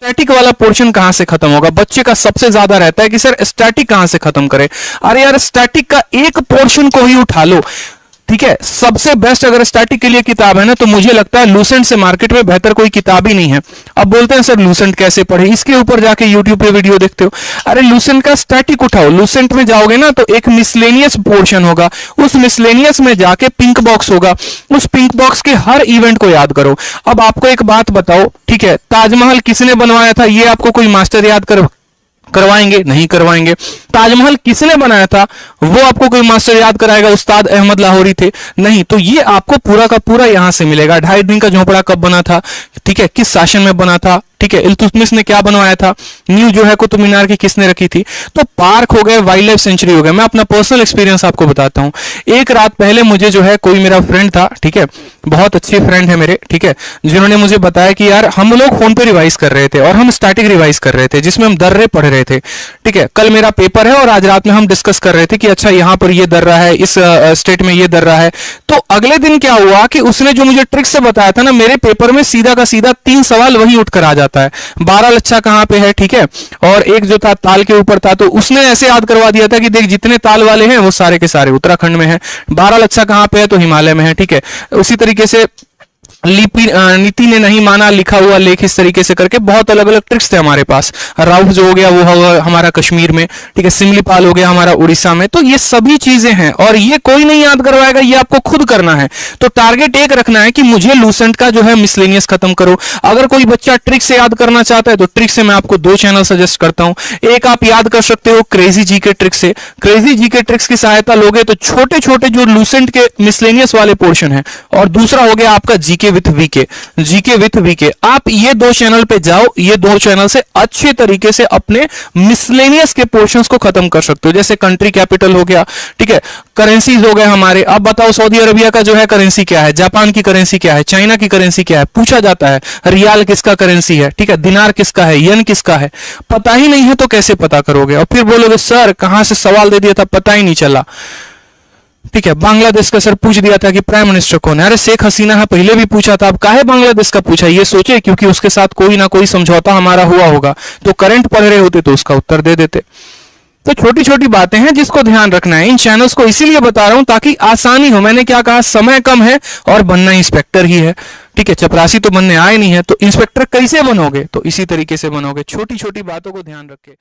Static वाला portion कहां से खत्म होगा? बच्चे का सबसे ज्यादा रहता है कि सर स्टैटिक कहां से खत्म करें। अरे यार स्टैटिक का एक पोर्शन को ही उठा लो, ठीक है। सबसे बेस्ट अगर स्टैटिक के लिए किताब है ना, तो मुझे लगता है लूसेंट से मार्केट में बेहतर कोई किताब ही नहीं है। अब बोलते हैं सर लूसेंट कैसे पढ़े, इसके ऊपर जाके यूट्यूब पे वीडियो देखते हो। अरे लूसेंट का स्टैटिक उठाओ, लूसेंट में जाओगे ना तो एक मिसलेनियस पोर्शन होगा, उस मिसलेनियस में जाके पिंक बॉक्स होगा, उस पिंक बॉक्स के हर इवेंट को याद करो। अब आपको एक बात बताओ, ठीक है, ताजमहल किसने बनवाया था ये आपको कोई मास्टर याद करवाएंगे? नहीं करवाएंगे। ताजमहल किसने बनाया था वो आपको कोई मास्टर याद कराएगा? उस्ताद अहमद लाहौरी थे? नहीं। तो ये आपको पूरा का पूरा यहां से मिलेगा। 2.5 दिन का झोपड़ा कब बना था, ठीक है, किस शासन में बना था, ठीक है, इल्तुतमिश ने क्या बनवाया था, न्यू जो है कुतुब मीनार की किसने रखी थी। तो पार्क हो गए, वाइल्ड लाइफ सेंचुरी हो गए। मैं अपना पर्सनल एक्सपीरियंस आपको बताता हूं। एक रात पहले मुझे जो है कोई मेरा फ्रेंड था, ठीक है, बहुत अच्छे फ्रेंड है मेरे, ठीक है, जिन्होंने मुझे बताया कि यार हम लोग फोन पे रिवाइज कर रहे थे और हम स्टैटिक रिवाइज कर रहे थे जिसमें हम दर्रे पढ़ रहे थे, ठीक है। कल मेरा पेपर है और आज रात में हम डिस्कस कर रहे थे कि अच्छा यहां पर ये दर्रा है, इस स्टेट में ये दर्रा है। तो अगले दिन क्या हुआ कि उसने जो मुझे ट्रिक से बताया था ना, मेरे पेपर में सीधा का सीधा 3 सवाल वही उठकर आ जाता है। 12 लच्छा कहां पे है, ठीक है, और एक जो था ताल के ऊपर था, तो उसने ऐसे याद करवा दिया था कि देख जितने ताल वाले हैं वो सारे के सारे उत्तराखंड में है। 12 लच्छा कहां पे है, तो हिमालय में है, ठीक है। उसी तरीके से नीति ने नहीं माना लिखा हुआ लेख, इस तरीके से करके बहुत अलग अलग ट्रिक्स थे हमारे पास। राउफ जो हो गया वो हमारा कश्मीर में, ठीक है, सिमलीपाल हो गया हमारा उड़ीसा में। तो ये सभी चीजें हैं और ये कोई नहीं याद करवाएगा, ये आपको खुद करना है। तो टारगेट एक रखना है कि मुझे लूसेंट का जो है मिसलेनियस खत्म करो। अगर कोई बच्चा ट्रिक से याद करना चाहता है तो ट्रिक से मैं आपको 2 चैनल सजेस्ट करता हूं। एक आप याद कर सकते हो क्रेजी जीके ट्रिक से। क्रेजी जीके ट्रिक्स की सहायता लोगे तो छोटे छोटे जो लूसेंट के मिसलेनियस वाले पोर्शन है, और दूसरा हो गया आपका GK with VK, GK with VK. आप ये 2 चैनल पे जाओ, ये 2 चैनल से अच्छे तरीके से अपने मिसलेनियस के पोर्शंस को खत्म कर सकते हो। जैसे कंट्री कैपिटल हो गया, ठीक है, करेंसीज हो गए हमारे। अब बताओ सऊदी अरबिया का जो है करेंसी क्या है, जापान की करेंसी क्या है, चाइना की करेंसी क्या है, पूछा जाता है। रियाल किसका करेंसी है, ठीक है, दिनार किसका है, येन किसका है, पता ही नहीं है तो कैसे पता करोगे? और फिर बोलोगे सर कहां से सवाल दे दिया था पता ही नहीं चला, ठीक है। बांग्लादेश का सर पूछ दिया था कि प्राइम मिनिस्टर कौन है। अरे शेख हसीना है, पहले भी पूछा था, अब काहे बांग्लादेश का पूछा? ये सोचे क्योंकि उसके साथ कोई ना कोई समझौता हमारा हुआ होगा, तो करंट पढ़ रहे होते तो उसका उत्तर दे देते। तो छोटी छोटी बातें हैं जिसको ध्यान रखना है। इन चैनल्स को इसीलिए बता रहा हूं ताकि आसानी हो। मैंने क्या कहा, समय कम है और बनना इंस्पेक्टर ही है, ठीक है, चपरासी तो बनने आए नहीं है। तो इंस्पेक्टर कैसे बनोगे? तो इसी तरीके से बनोगे, छोटी छोटी बातों को ध्यान रख के।